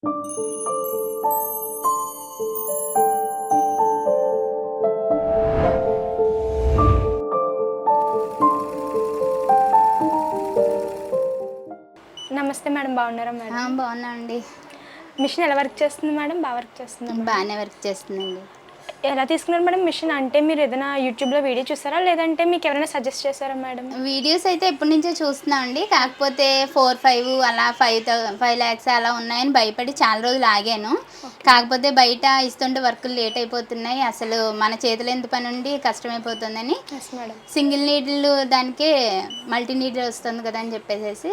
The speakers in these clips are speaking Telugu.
నమస్తే మేడం, బాగున్నారా మేడం? బాగున్నా అండి. మిషన్ ఎలా వర్క్ చేస్తుంది మేడం? బాగా వర్క్ చేస్తుందా మేడం? బాగానే వర్క్ చేస్తుందండి. ఎలా తీసుకున్నారు మేడం మిషన్? అంటే మీరు ఏదైనా యూట్యూబ్లో వీడియో చూసారా, లేదంటే మీకు ఎవరైనా సజెస్ట్ చేశారా మేడం? వీడియోస్ అయితే ఎప్పటి నుంచో చూస్తున్నాం అండి. కాకపోతే 4-5 అలా 5 lakhs అలా ఉన్నాయని భయపడి చాలా రోజులు ఆగాను. కాకపోతే బయట ఇస్తుంటే వర్కులు లేట్ అయిపోతున్నాయి, అసలు మన చేతిలో ఎంత పని ఉండి కష్టమైపోతుందని ఎస్ మేడం. సింగిల్ నీడిల్ దానికే మల్టీ నీడిల్ వస్తుంది కదా అని చెప్పేసి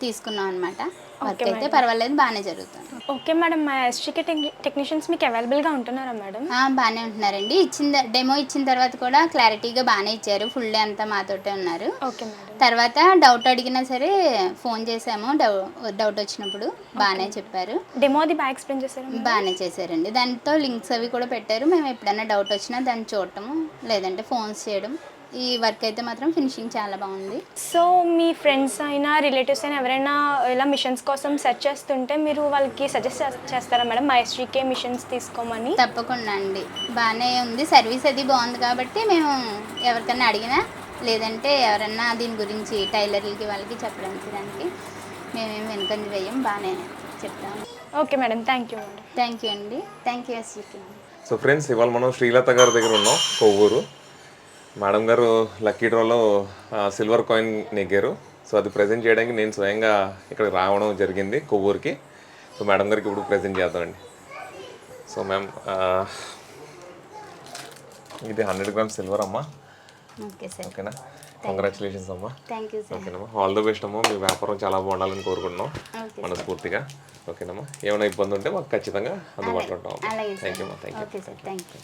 తీసుకున్నాం అనమాట. వర్క్ అయితే పర్వాలేదు, బాగానే జరుగుతుంది. ఓకే మేడం, మా ఎస్టీకే టెక్నీషియన్స్ మీకు అవైలబుల్గా ఉంటున్నారా మేడం? బాగానే ఉంటున్నారండి. డెమో ఇచ్చిన తర్వాత కూడా క్లారిటీగా బాగానే ఇచ్చారు. ఫుల్ డే అంతా మాతోటే ఉన్నారు. Okay madam. తర్వాత డౌట్ అడిగినా సరే ఫోన్ చేసాము, డౌట్ వచ్చినప్పుడు బాగానే చెప్పారు. డెమో అది బాగా ఎక్స్ప్లెయిన్ చేశారు? బాగానే చేశారండి. దాంతో లింక్స్ అవి కూడా పెట్టారు. మేము ఎప్పుడైనా డౌట్ వచ్చినా దాన్ని చూడటము, లేదంటే ఫోన్స్ చేయడం. ఈ వర్క్ అయితే మాత్రం ఫినిషింగ్ చాలా బాగుంది. సో మీ ఫ్రెండ్స్ అయినా రిలేటివ్స్ అయినా ఎవరైనా ఇలా మిషన్స్ కోసం సెర్చ్ చేస్తుంటే మీరు వాళ్ళకి సజెస్ట్ చేస్తారా మేడం మా ఎస్టీకే మిషన్స్ తీసుకోమని? తప్పకుండా అండి, బాగానే ఉంది. సర్వీస్ అది బాగుంది కాబట్టి మేము ఎవరికైనా అడిగినా, లేదంటే ఎవరన్నా దీని గురించి టైలర్లకి వాళ్ళకి చెప్పడానికి మేమేం వెనుకంజ వేయం, బాగానే చెప్తాము. Okay madam, thank you madam. Thank you అండి. Thank you STK. So friends, ఇవాళ మనం శ్రీలత గారి దగ్గర ఉన్నాం, కొవ్వూరు. మేడం గారు లక్కీ డ్రాలో సిల్వర్ కాయిన్ నెగ్గారు. సో అది ప్రజెంట్ చేయడానికి నేను స్వయంగా ఇక్కడ రావడం జరిగింది కొవ్వూరుకి. సో మేడం గారికి ఇప్పుడు ప్రజెంట్ చేద్దామండి. సో మ్యామ్, ఇది 100 grams సిల్వర్ అమ్మా. Okay sir. ఓకేనా? కంగ్రాచులేషన్స్ అమ్మా. Thank you sir. ఓకేనమ్మా, ఆల్ ద బెస్ట్ అమ్మా. మీ వ్యాపారం చాలా బాగుండాలని కోరుకుంటున్నాం మనస్ఫూర్తిగా. ఓకేనమ్మా, ఏమైనా ఇబ్బంది ఉంటే మాకు ఖచ్చితంగా అందుబాటులో ఉంటాం. థ్యాంక్ యూ అమ్మా. Thank you. Okay sir, thank you.